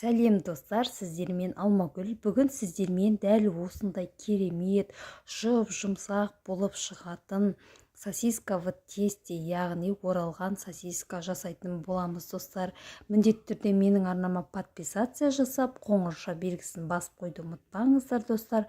Сәлем достар, сіздермен Алмагүл. Бүгін сіздермен дәл осындай керемет, жұмсақ болып шығатын сосиска в тесте, яғни оралған сосиска жасайтын боламыз достар. Міндетті түрде менің арнама подписация жасап, қоңырша белгісін басып қойды ұмытпаңыздар достар.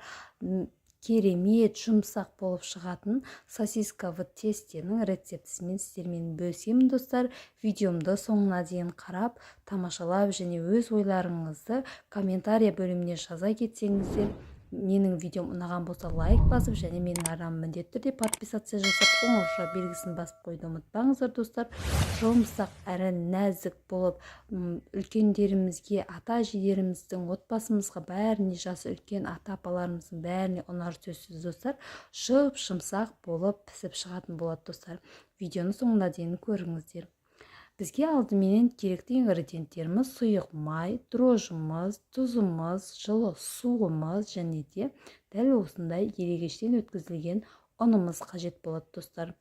Керемет, жұмсақ болып шығатын сосиска в тестенің рецептісімен сіздермен бөлісемін достар. Видеомды соңына дейін қарап, тамашалап және өз ойларыңызды комментария бөліміне жаза кетсеңіздер, менің видеом ұнаған болса лайк басып және менің арнама міндетті түрде подписация жасап, қоңырша белгісін басып қойды ұмытпаңыздар достар. Жұмсақ әрі нәзік болып, үлкендерімізге, ата-әжелеріміздің, отбасымызға, бәріне, жасы үлкен ата-апаларымыздың бәріне ұнар сөзсіз достар. Жұмсақ болып пісіп шығатын болады достар. Видеоны соңына дейін көріңіздер. Бізге алдымен керекті ингредиенттеріміз сұйық май, дрожжымыз, тұзымыз, жылы суымыз және де дәл осындай ерегештен өткізілген ұнымыз қажет болады достар.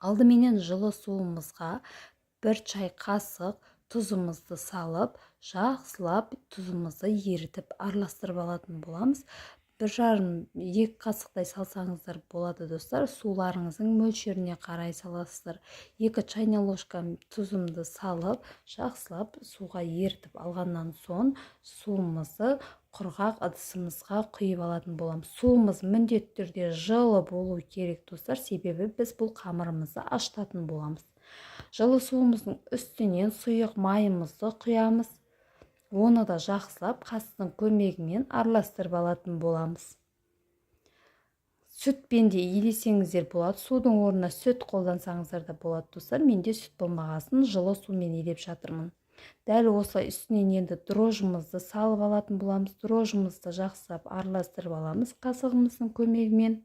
Алдыменен жылы суымызға 1 чай қасық тұзымызды салып, жақсылап тұзымызды ерітіп араластырып алатын боламыз. 1,5-2 қасықтай салсаңыздар болады достар. Суларыңыздың мөлшеріне қарай саласыздар. 2 чайна ложка тұзымды салып, жақсылап суға ерітіп алғаннан соң суымызды құрғақ ыдысымызға құйып алатын боламыз. Суымыз міндетті түрде жылы болу керек достар, себебі біз бұл қамырымызды ашытатын боламыз. Жылы суымыздың үстінен сұйық майымызды құямыз. Оны да жақсылап қасықтың көмегімен араластырып алатын боламыз. Сүтпен де елесеңіздер болады. Судың орнына сүт қолдансаңыздар да болады достар. Менде сүт болмағасын жылы сумен елеп жатырмын. Дәл осылай үстінен енді дрожжымызды салып алатын боламыз. Дрожжымызды жақсылап араластырып аламыз қасығымыздың көмегімен.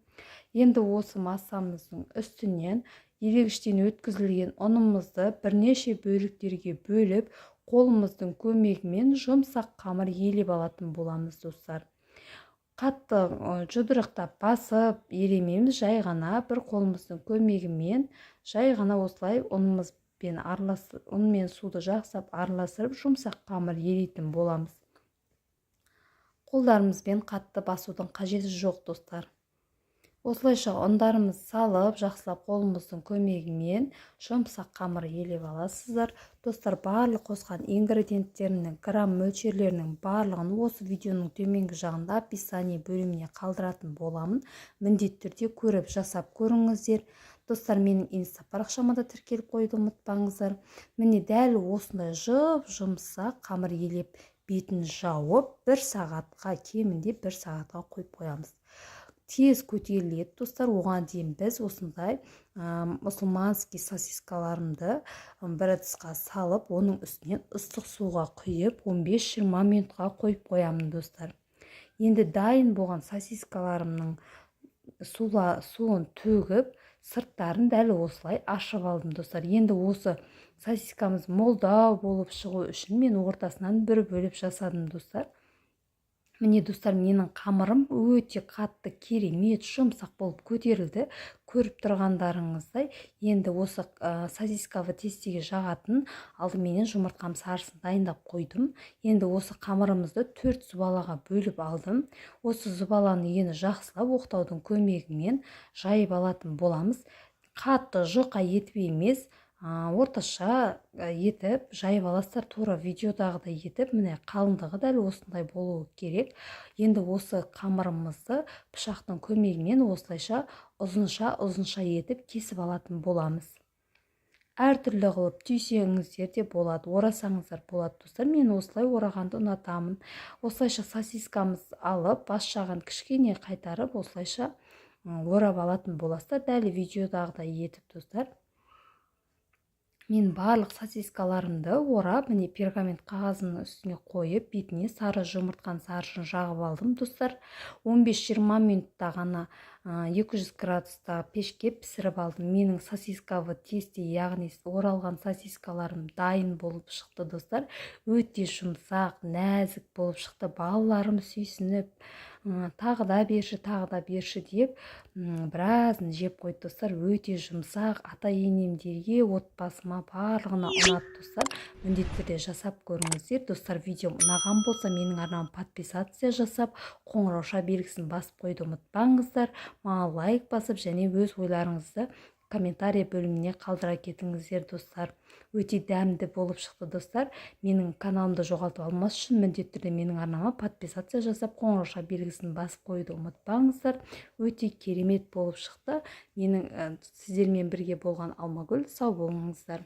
Енді осы массамыздың үстінен ерегіштен өткізілген ұнымызды бірнеше бөліктерге бөліп, қолымыздың көмегімен жұмсақ қамыр елеп алатын боламыз достар. Қатты жұдырықтап басып елемейміз, жай ғана бір қолымыздың көмегімен жай ғана осылай ұн мен суды жақсылап араластырып жұмсақ қамыр елейтін боламыз. Қолдарымызбен қатты басудың қажеті жоқ достар. Осылайша ұндарымыз салып, жақсылап қолымыздың көмегімен жұмсақ қамыр елеп аласыздар. Достар, барлық қосқан ингредиенттерінің грамм мөлшерлерінің барлығын осы видеоның төменгі жағында описание бөліміне қалдыратын боламын. Міндетті түрде көріп жасап көріңіздер. Достар, менің инста парақшама да тіркеліп қойды ұмытпаңыздар. Міне дәл осындай жұмсақ қамыр елеп бетін жауып 1 сағатқа, кемінде 1 сағатқа қойып қоямыз. Тез көтеріледі достар. Оған дейін біз осындай мұсылманский сосискаларымды бір ыдысқа салып, оның үстінен ыстық суға құйып 15-20 минутқа қойып қоямын достар. Енді дайын болған сосискаларымның суын төгіп, сырттарын дәл осылай ашып алдым достар. Енді осы сосискамыз молдау болып шығу үшін мен ортасынан бір бөліп жасадым достар. Міне достар, менің қамырым өте қатты, керемет, жұмсақ болып көтерілді. Көріп тұрғандарыңыздай, енді осы сосиска в тестеге жағатын алдыменен жұмыртқам сарысын дайындап қойдым. Енді осы қамырымызды 4 зұбалаға бөліп алдым. Осы зұбаланы енді жақсылап оқтаудың көмегімен жайып алатын боламыз. Қатты жұқа етіп емес, орташа етіп жайып аласыздар, тура видеодағыдай етіп. Міне қалыңдығы дәл осындай болуы керек. Енді осы қамырымызды пышақтың көмегімен осылайша ұзынша етіп кесіп алатын боламыз. Әртүрлі қылып түйсеңіздер де болады, орасаңыздар болады достар. Мен осылай орағанды ұнатамын. Осылайша сосискамыз алып, бас жағын кішкене қайтарып, осылайша орап алатын боласыздар, дәл видеодағыдай етіп достар. Мен барлық сосискаларымды орап, міне пергамент қағазының үстіне қойып, бетіне сары жұмыртқан сарысын жағып алдым достар. 15-20 минутта ғана 200 градуста пешке пісіріп алдым. Менің сосисковый тесте, яғни оралған сосискаларым дайын болып шықты достар. Өте жұмсақ, нәзік болып шықты. Балаларым сүйсініп, тағы да берші деп біразын жеп қойды достар. Өте жұмсақ, ата-енемдерге, отбасыма барлығына ұнады достар. Міндетті түрде жасап көріңіздер достар. Видеом ұнаған болса, менің арнама подписация жасап, қоңырауша белгісін басып қойды ұмытпаңыздар. Маған лайк басып, және өз ойларыңызды комментарий бөліміне қалдыра кетіңіздер достар. Өте дәмді болып шықты достар. Менің каналымды жоғалтып алмас үшін міндетті түрде менің арнама подписация жасап, қоңырауша белгісін басып қойды ұмытпаңыздар. Өте керемет болып шықты. Сіздермен бірге болған Алмагүл, сау болыңыздар.